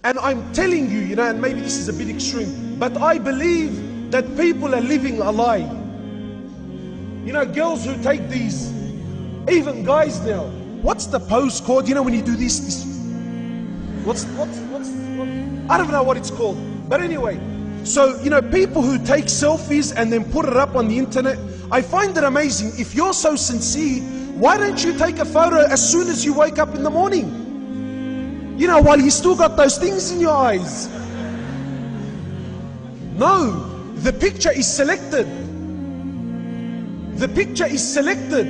And I'm telling you, and maybe this is a bit extreme, but I believe that people are living a lie. Girls who take these, even guys now. What's the pose called? When you do this what's I don't know what it's called. But anyway, so, people who take selfies and then put it up on the internet, I find it amazing. If you're so sincere, why don't you take a photo as soon as you wake up in the morning? While you still got those things in your eyes. No, the picture is selected. The picture is selected.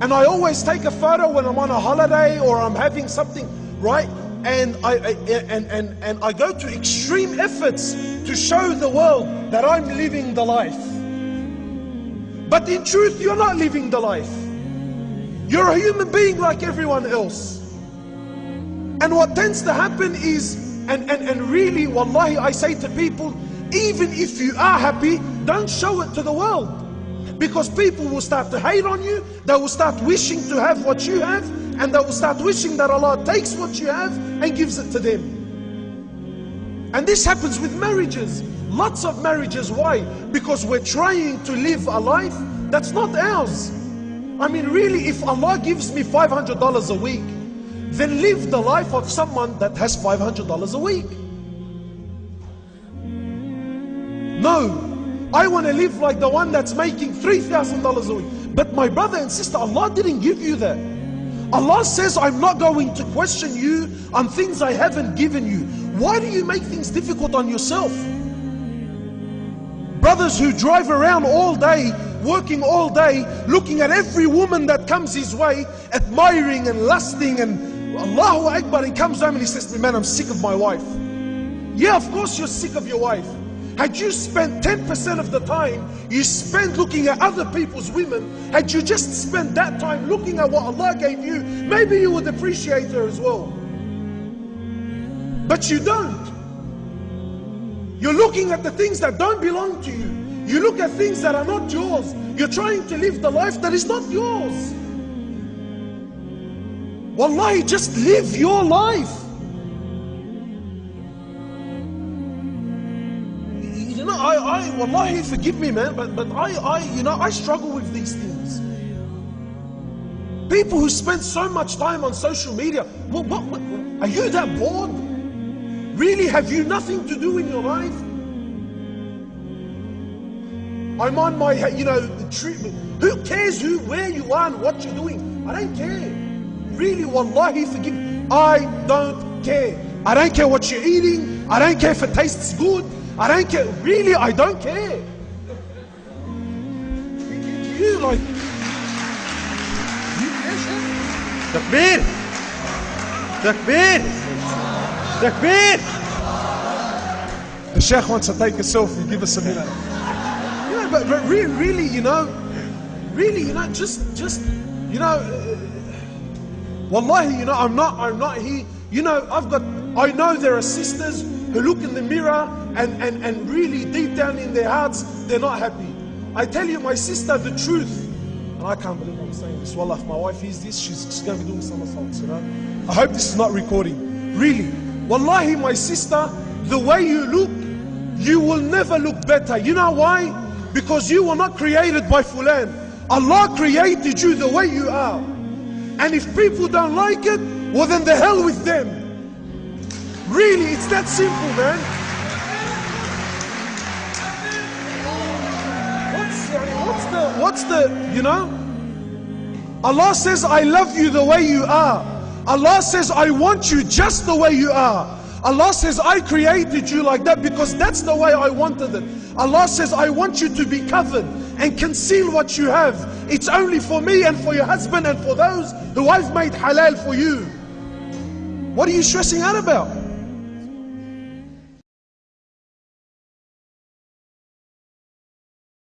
And I always take a photo when I'm on a holiday or I'm having something, right? And I go to extreme efforts to show the world that I'm living the life. But in truth, you're not living the life. You're a human being like everyone else. And what tends to happen is, and really, wallahi, I say to people, even if you are happy, don't show it to the world. Because people will start to hate on you, they will start wishing to have what you have, and they will start wishing that Allah takes what you have and gives it to them. And this happens with marriages. Lots of marriages. Why? Because we're trying to live a life that's not ours. I mean, really, if Allah gives me $500 a week, then live the life of someone that has $500 a week. No, I want to live like the one that's making $3,000 a week. But my brother and sister, Allah didn't give you that. Allah says, I'm not going to question you on things I haven't given you. Why do you make things difficult on yourself? Brothers who drive around all day, working all day, looking at every woman that comes his way, admiring and lusting, and Allahu Akbar, and comes home and he says to me, man, I'm sick of my wife. Yeah, of course you're sick of your wife. Had you spent 10% of the time you spent looking at other people's women, had you just spent that time looking at what Allah gave you, maybe you would appreciate her as well. But you don't. You're looking at the things that don't belong to you. You look at things that are not yours. You're trying to live the life that is not yours. Wallahi, just live your life. Wallahi, forgive me, man, but I struggle with these things. People who spend so much time on social media, what, are you that bored? Really, have you nothing to do in your life? I'm on my, treatment. Who cares where you are and what you're doing? I don't care. Really, wallahi, forgive me. I don't care. I don't care what you're eating. I don't care if it tastes good. I don't care. Really, I don't care. You like... Takbir! Takbir! Takbir! The Sheikh wants to take a selfie. Give us a minute. But really, just, wallahi, I'm not here. I know there are sisters who look in the mirror and really deep down in their hearts, they're not happy. I tell you, my sister, the truth, and I can't believe I'm saying this. Wallah, if my wife hears this, she's going to be doing somersaults, I hope this is not recording. Really. Wallahi, my sister, the way you look, you will never look better. You know why? Because you were not created by Fulan. Allah created you the way you are. And if people don't like it, well then the hell with them. Really, it's that simple, man. What's the, Allah says, I love you the way you are. Allah says, I want you just the way you are. Allah says, I created you like that because that's the way I wanted it. Allah says, I want you to be covered and conceal what you have. It's only for me and for your husband and for those who I've made halal for you. What are you stressing out about?